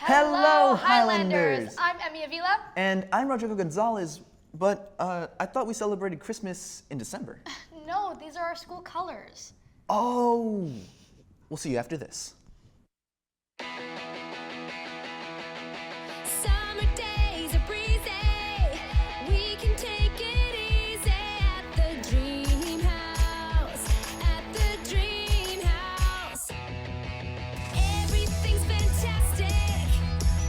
Hello, Highlanders! I'm Emmy Avila. And I'm Rodrigo Gonzalez, but I thought we celebrated Christmas in December. No, these are our school colors. Oh, we'll see you after this. Summer days are breezy. We can take it easy at the dream house. At the dream house. Everything's fantastic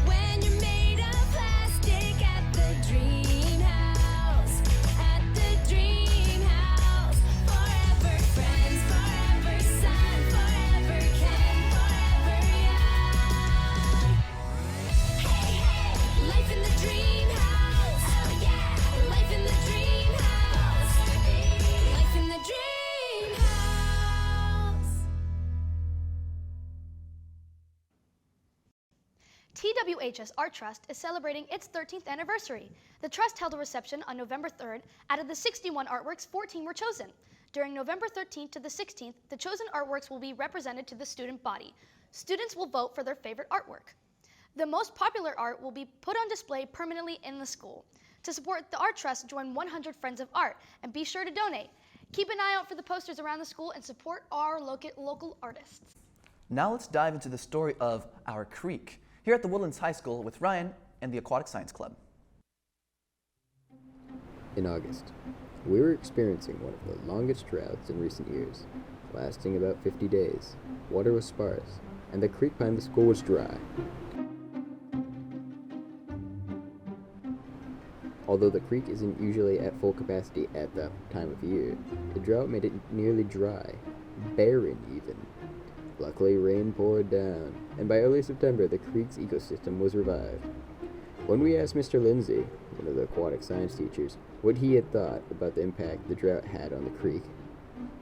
when you're made of plastic at the dream house. At the dream house. Forever friends, forever sun, forever Ken, forever young. Hey, hey, life in the dream house. Oh yeah, life in the dream house. Life in the dream house. TWHS Art Trust is celebrating its 13th anniversary. The Trust held a reception on November 3rd. Out of the 61 artworks, 14 were chosen. During November 13th to the 16th, the chosen artworks will be represented to the student body. Students will vote for their favorite artwork. The most popular art will be put on display permanently in the school. To support the Art Trust, join 100 Friends of Art and be sure to donate. Keep an eye out for the posters around the school and support our local artists. Now let's dive into the story of our creek here at the Woodlands High School with Ryan and the Aquatic Science Club. In August, we were experiencing one of the longest droughts in recent years, lasting about 50 days. Water was sparse, and the creek behind the school was dry. Although the creek isn't usually at full capacity at that time of year, the drought made it nearly dry, barren even. Luckily, rain poured down, and by early September, the creek's ecosystem was revived. When we asked Mr. Lindsay, one of the aquatic science teachers, what he had thought about the impact the drought had on the creek,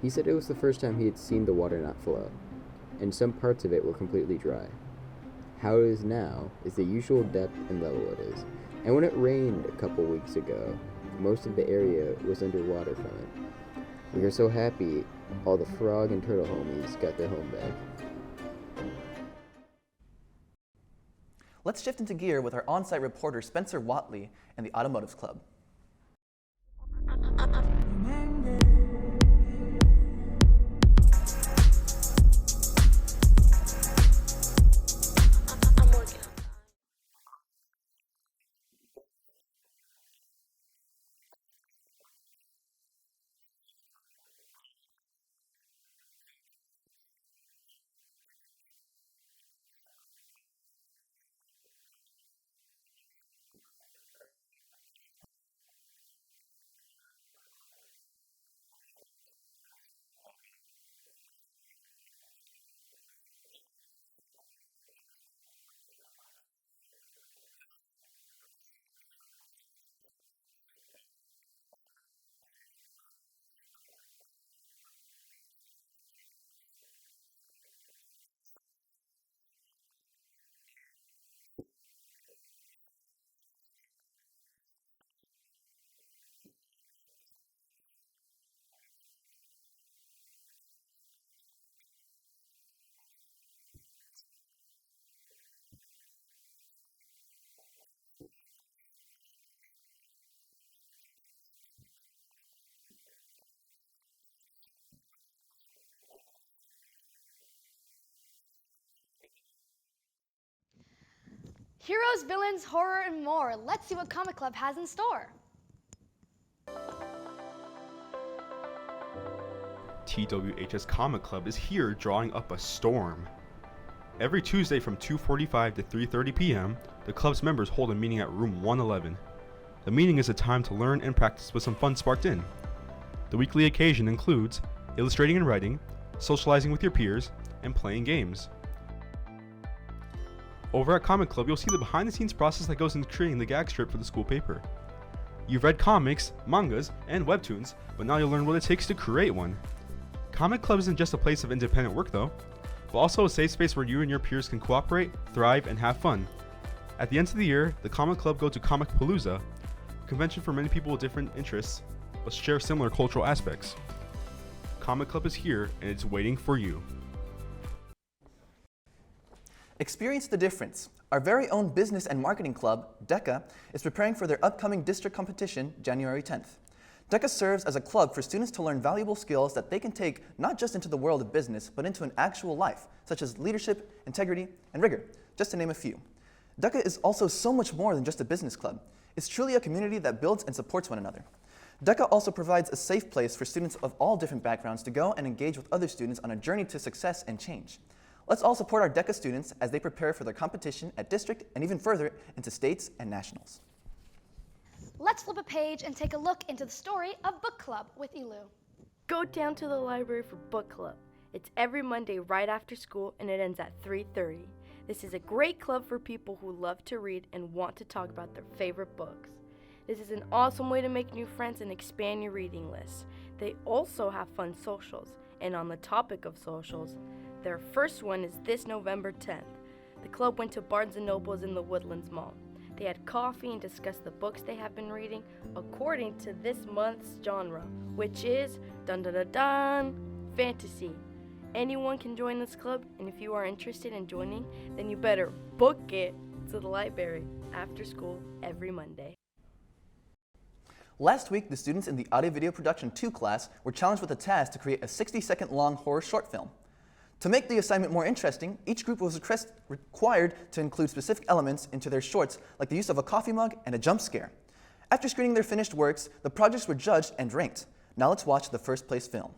he said it was the first time he had seen the water not flow, and some parts of it were completely dry. How it is now is the usual depth and level it is, and when it rained a couple weeks ago, most of the area was underwater from it. We are so happy all the frog and turtle homies got their home back. Let's shift into gear with our on-site reporter Spencer Watley and the Automotive Club. Heroes, villains, horror, and more. Let's see what Comic Club has in store. TWHS Comic Club is here drawing up a storm. Every Tuesday from 2:45 to 3:30 p.m., the club's members hold a meeting at room 111. The meeting is a time to learn and practice with some fun sparked in. The weekly occasion includes illustrating and writing, socializing with your peers, and playing games. Over at Comic Club, you'll see the behind-the-scenes process that goes into creating the gag strip for the school paper. You've read comics, mangas, and webtoons, but now you'll learn what it takes to create one. Comic Club isn't just a place of independent work though, but also a safe space where you and your peers can cooperate, thrive, and have fun. At the end of the year, the Comic Club go to Comic Palooza, a convention for many people with different interests, but share similar cultural aspects. Comic Club is here, and it's waiting for you. Experience the difference. Our very own business and marketing club, DECA, is preparing for their upcoming district competition, January 10th. DECA serves as a club for students to learn valuable skills that they can take not just into the world of business, but into an actual life, such as leadership, integrity, and rigor, just to name a few. DECA is also so much more than just a business club. It's truly a community that builds and supports one another. DECA also provides a safe place for students of all different backgrounds to go and engage with other students on a journey to success and change. Let's all support our DECA students as they prepare for their competition at district and even further into states and nationals. Let's flip a page and take a look into the story of Book Club with Elu. Go down to the library for book club. It's every Monday right after school and it ends at 3:30. This is a great club for people who love to read and want to talk about their favorite books. This is an awesome way to make new friends and expand your reading list. They also have fun socials, and on the topic of socials, their first one is this November 10th. The club went to Barnes & Noble's in the Woodlands Mall. They had coffee and discussed the books they have been reading according to this month's genre, which is dun dun dun dun, fantasy. Anyone can join this club, and if you are interested in joining, then you better book it to the library after school every Monday. Last week, the students in the Audio Video Production 2 class were challenged with a task to create a 60-second long horror short film. To make the assignment more interesting, each group was required to include specific elements into their shorts, like the use of a coffee mug and a jump scare. After screening their finished works, the projects were judged and ranked. Now let's watch the first place film.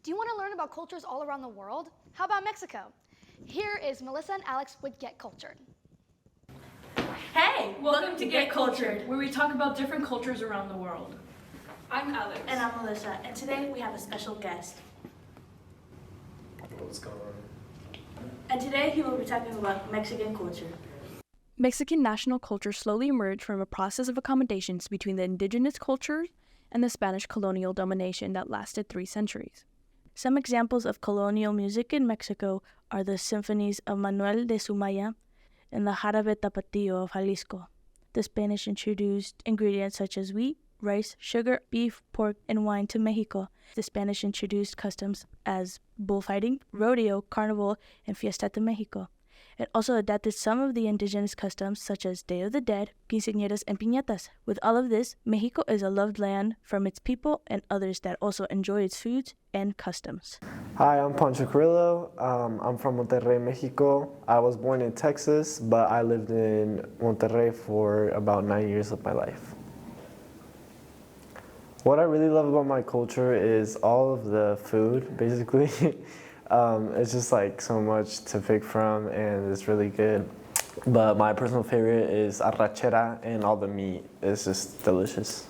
Do you want to learn about cultures all around the world? How about Mexico? Here is Melissa and Alex with Get Cultured. Hey, welcome to Get Cultured, where we talk about different cultures around the world. I'm Alex. And I'm Melissa, and today we have a special guest. What's going on? And today he will be talking about Mexican culture. Mexican national culture slowly emerged from a process of accommodations between the indigenous cultures and the Spanish colonial domination that lasted 3 centuries. Some examples of colonial music in Mexico are the symphonies of Manuel de Sumaya and the Jarabe Tapatío of Jalisco. The Spanish introduced ingredients such as wheat, rice, sugar, beef, pork, and wine to Mexico. The Spanish introduced customs as bullfighting, rodeo, carnival, and fiesta to Mexico. It also adapted some of the indigenous customs such as Day of the Dead, quinceañeras, and piñatas. With all of this, Mexico is a loved land from its people and others that also enjoy its foods and customs. Hi, I'm Pancho Carrillo. I'm from Monterrey, Mexico. I was born in Texas, but I lived in Monterrey for about 9 years of my life. What I really love about my culture is all of the food, basically. It's just like so much to pick from, and it's really good. But my personal favorite is arrachera, and all the meat is just delicious.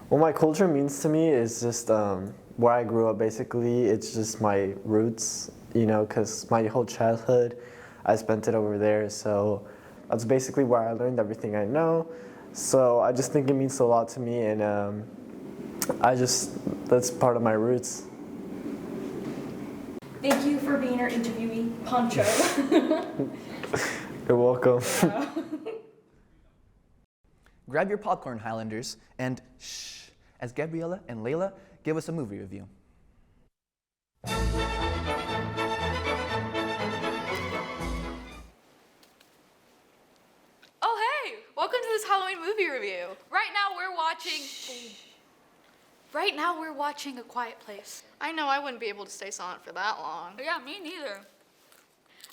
What my culture means to me is just where I grew up, basically. It's just my roots, you know, because my whole childhood, I spent it over there. So that's basically where I learned everything I know. So I just think it means a lot to me, and that's part of my roots. Thank you for being our interviewee, Pancho. You're welcome. Grab your popcorn, Highlanders, and shh, as Gabriella and Layla give us a movie review. Oh hey, welcome to this Halloween movie review. Right now we're watching... Right now we're watching A Quiet Place. I know I wouldn't be able to stay silent for that long. Yeah, me neither.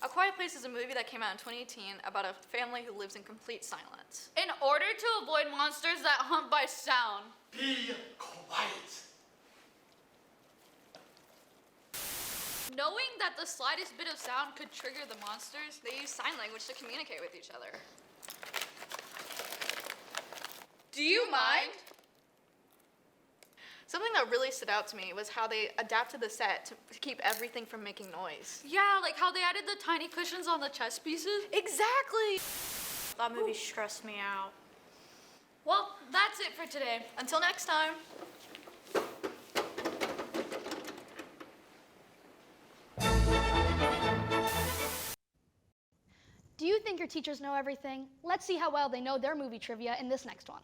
A Quiet Place is a movie that came out in 2018 about a family who lives in complete silence. In order to avoid monsters that hunt by sound. Be quiet. Knowing that the slightest bit of sound could trigger the monsters, They use sign language to communicate with each other. do you mind? Something that really stood out to me was how they adapted the set to keep everything from making noise. Yeah, like how they added the tiny cushions on the chess pieces. Exactly! That movie stressed me out. Well, that's it for today. Until next time. Do you think your teachers know everything? Let's see how well they know their movie trivia in this next one.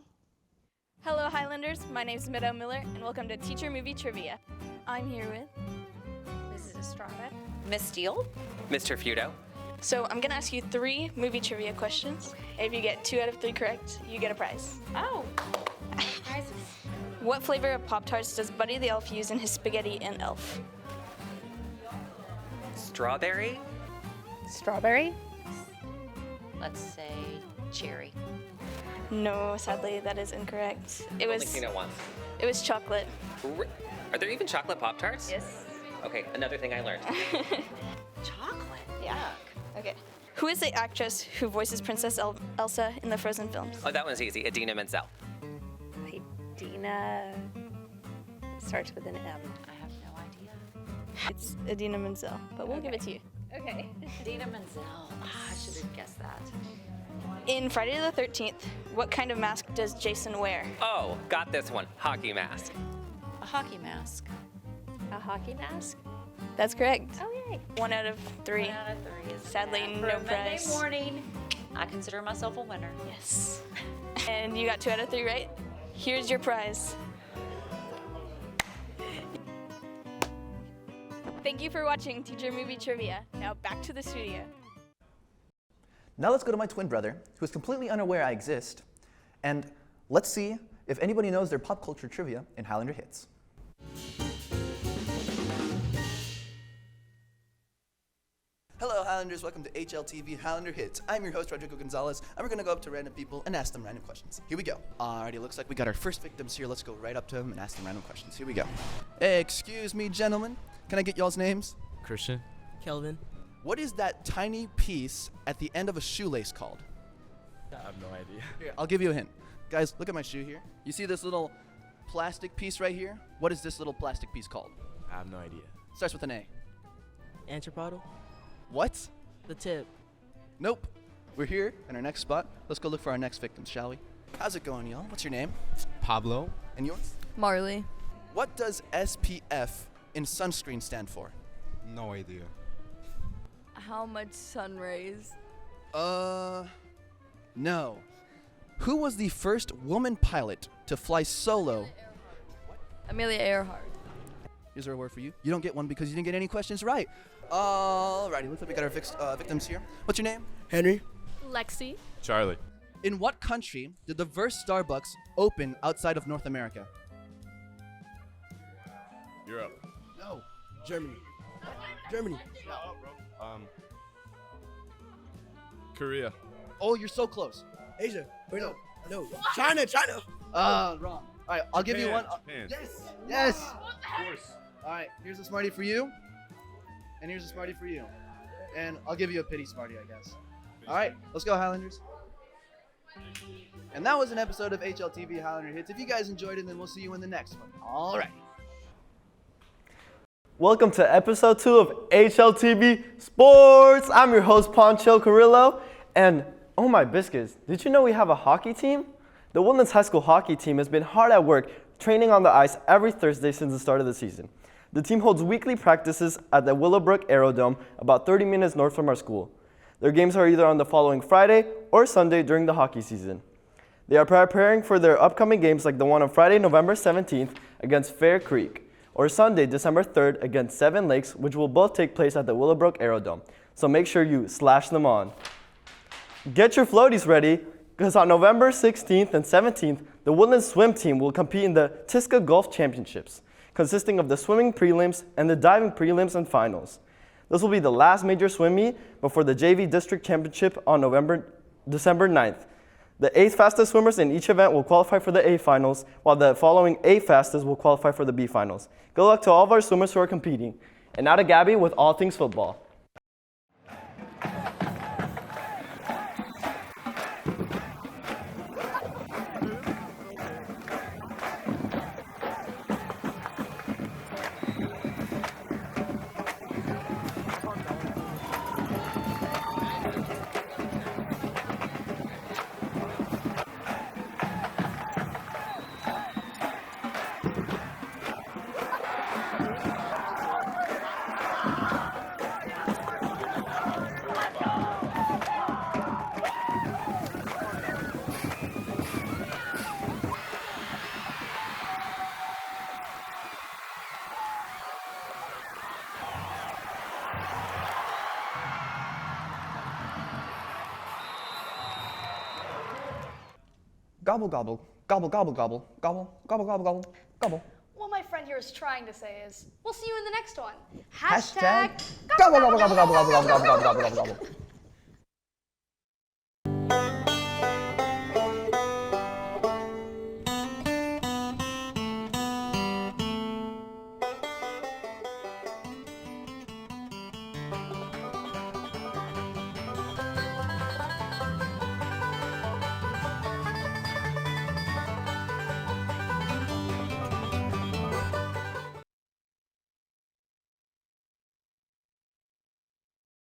Hello Highlanders, my name is Meadow Miller and welcome to Teacher Movie Trivia. I'm here with Mrs. Estrada, Miss Steele, Mr. Feudo. So I'm gonna ask you 3 movie trivia questions. If you get 2 out of 3 correct, you get a prize. Oh, prizes. What flavor of Pop-Tarts does Buddy the Elf use in his spaghetti in Elf? Strawberry? Strawberry? Let's say cherry. No, sadly that is incorrect. I've only seen it once. It was chocolate. Are there even chocolate Pop-Tarts? Yes. Okay, another thing I learned. Chocolate? Yeah. Okay. Who is the actress who voices Princess Elsa in the Frozen films? Oh, that one's easy. Idina Menzel. Idina starts with an M. I have no idea. It's Idina Menzel, but we'll give it to you. Okay. Idina Menzel. I should have guessed that. In Friday the 13th, what kind of mask does Jason wear? Oh, got this one. Hockey mask. A hockey mask. A hockey mask? That's correct. Oh, yay. 1 out of 3. 1 out of 3 is Sadly, bad. no For a Monday prize. morning, I consider myself a winner. Yes. And you got 2 out of 3 right? Here's your prize. Thank you for watching Teacher Movie Trivia. Now back to the studio. Now let's go to my twin brother, who is completely unaware I exist, and let's see if anybody knows their pop culture trivia in Highlander Hits. Hello Highlanders, welcome to HLTV Highlander Hits. I'm your host, Rodrigo Gonzalez, and we're gonna go up to random people and ask them random questions. Here we go. Alrighty, looks like we got our first victims here. Let's go right up to them and ask them random questions. Here we go. Excuse me, gentlemen. Can I get y'all's names? Christian. Kelvin. What is that tiny piece at the end of a shoelace called? I have no idea. Here, I'll give you a hint. Guys, look at my shoe here. You see this little plastic piece right here? What is this little plastic piece called? I have no idea. Starts with an A. Antipodal? What? The tip. Nope. We're here in our next spot. Let's go look for our next victims, shall we? How's it going, y'all? What's your name? Pablo. And yours? Marley. What does SPF in sunscreen stand for? No idea. How much sun rays? No. Who was the first woman pilot to fly solo? Amelia Earhart. Here's a reward for you. You don't get one because you didn't get any questions right. Alrighty, looks like we got our victims here. What's your name? Henry. Lexi. Charlie. In what country did the first Starbucks open outside of North America? Europe. No. Germany. Germany. Korea. Oh, you're so close. Asia. Wait, no. China. Wrong. Alright, I'll give you one. Japan. Yes. Of course. Alright, here's a Smartie for you. And here's a Smartie for you. And I'll give you a pity Smartie, I guess. Alright, let's go, Highlanders. And that was an episode of HLTV Highlander Hits. If you guys enjoyed it, then we'll see you in the next one. Alright. Welcome to episode 2 of HLTV Sports. I'm your host, Poncho Carrillo. And oh my biscuits, did you know we have a hockey team? The Woodlands High School hockey team has been hard at work training on the ice every Thursday since the start of the season. The team holds weekly practices at the Willowbrook Aerodome about 30 minutes north from our school. Their games are either on the following Friday or Sunday during the hockey season. They are preparing for their upcoming games like the one on Friday, November 17th against Fair Creek, or Sunday, December 3rd against Seven Lakes, which will both take place at the Willowbrook Aerodome. So make sure you slash them on. Get your floaties ready, because on November 16th and 17th, the Woodlands swim team will compete in the TISCA Golf Championships, consisting of the swimming prelims and the diving prelims and finals. This will be the last major swim meet before the JV District Championship on December 9th. The 8th fastest swimmers in each event will qualify for the A finals, while the following 8 fastest will qualify for the B finals. Good luck to all of our swimmers who are competing. And now to Gabby with all things football. Gobble, gobble, gobble, gobble, gobble, gobble, gobble, gobble, gobble, gobble. What my friend here is trying to say is, we'll see you in the next one. Hashtag gobble, gobble, gobble, gobble, gobble, gobble, gobble, gobble, gobble, gobble.